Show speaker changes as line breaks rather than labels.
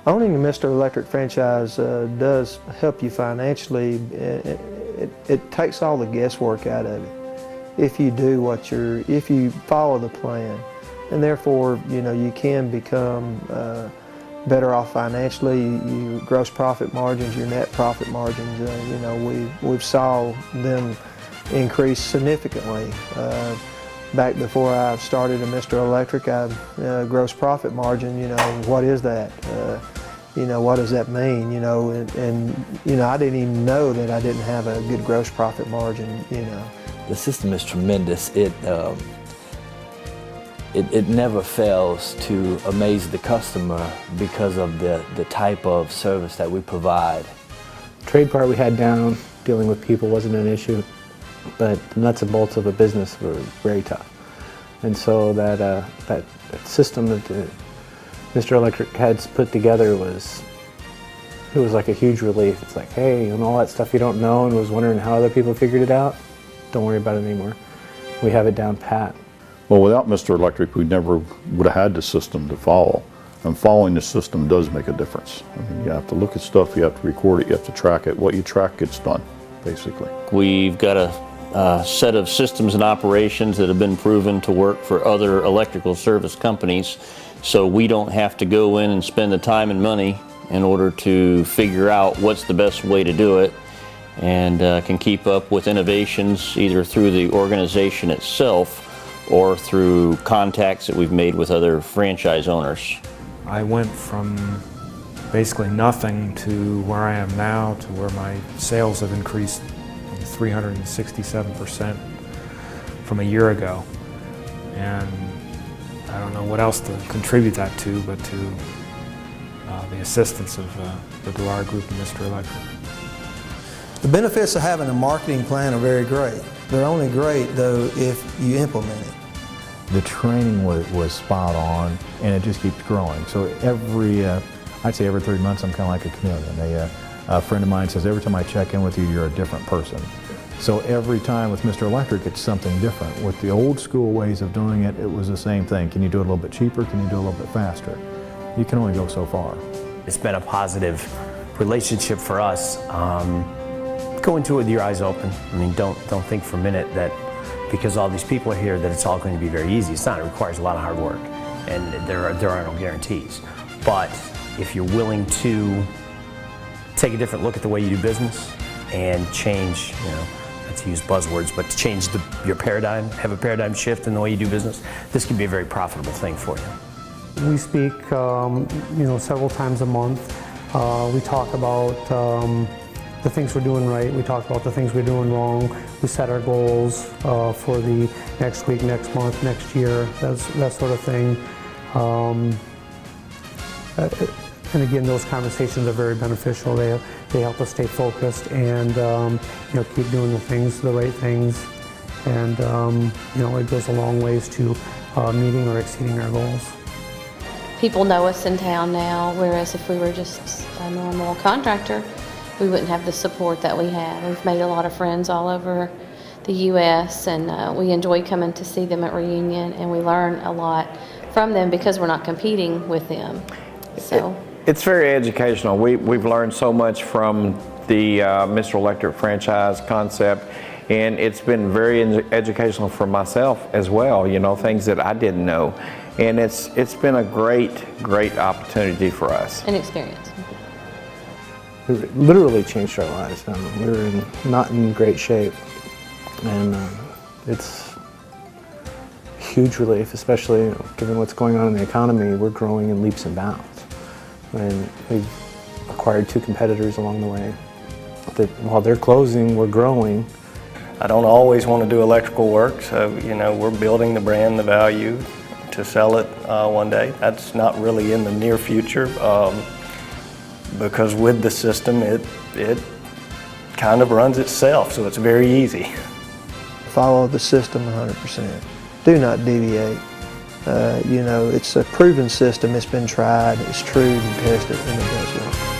Owning a Mr. Electric franchise does help you financially. It takes all the guesswork out of it. If you do if you follow the plan, and therefore, you can become better off financially. Your gross profit margins, your net profit margins, we've saw them increase significantly. Back before I started at Mr. Electric, gross profit margin, what is that? What does that mean? I didn't even know that I didn't have a good gross profit margin,
The system is tremendous. It never fails to amaze the customer because of the type of service that we provide.
Trade part we had down, dealing with people wasn't an issue, but the nuts and bolts of a business were very tough. And so that system that Mr. Electric had put together was like a huge relief. It's like, hey, all that stuff you don't know and was wondering how other people figured it out, don't worry about it anymore. We have it down pat.
Well, without Mr. Electric, we never would have had the system to follow. And following the system does make a difference. I mean, you have to look at stuff, you have to record it, you have to track it. What you track gets done, basically.
We've got a set of systems and operations that have been proven to work for other electrical service companies, so we don't have to go in and spend the time and money in order to figure out what's the best way to do it, and can keep up with innovations either through the organization itself or through contacts that we've made with other franchise owners.
I went from basically nothing to where I am now, to where my sales have increased 367% from a year ago. And I don't know what else to contribute that to, but to the assistance of the Dwyer Group and Mr. Electric.
The benefits of having a marketing plan are very great. They're only great, though, if you implement it.
The training was spot on, and it just keeps growing. So I'd say every 3 months, I'm kind of like a chameleon. A friend of mine says, every time I check in with you, you're a different person. So every time with Mr. Electric, it's something different. With the old school ways of doing it, it was the same thing. Can you do it a little bit cheaper? Can you do it a little bit faster? You can only go so far.
It's been a positive relationship for us. Go into it with your eyes open. I mean, don't think for a minute that because all these people are here that it's all going to be very easy. It's not. It requires a lot of hard work, and there are no guarantees. But if you're willing to take a different look at the way you do business and change, not to use buzzwords, but to change your paradigm, have a paradigm shift in the way you do business, this can be a very profitable thing for you.
We speak, several times a month. We talk about the things we're doing right. We talk about the things we're doing wrong. We set our goals for the next week, next month, next year, that sort of thing. And again, those conversations are very beneficial. They help us stay focused and keep doing the right things. And it goes a long ways to meeting or exceeding our goals.
People know us in town now, whereas if we were just a normal contractor, we wouldn't have the support that we have. We've made a lot of friends all over the U.S. and we enjoy coming to see them at Reunion, and we learn a lot from them because we're not competing with them. So
it's very educational. We've learned so much from the Mr. Electric franchise concept, and it's been very educational for myself as well, things that I didn't know. And it's been a great opportunity for us.
An experience.
It literally changed our lives. We were not in great shape, and it's a huge relief, especially given what's going on in the economy. We're growing in leaps and bounds, and we've acquired 2 competitors along the way. That while they're closing, we're growing.
I don't always want to do electrical work, so we're building the brand, the value to sell it one day. That's not really in the near future. Because with the system, it kind of runs itself, so it's very easy.
Follow the system 100%. Do not deviate. It's a proven system. It's been tried, it's true and tested, and it does work.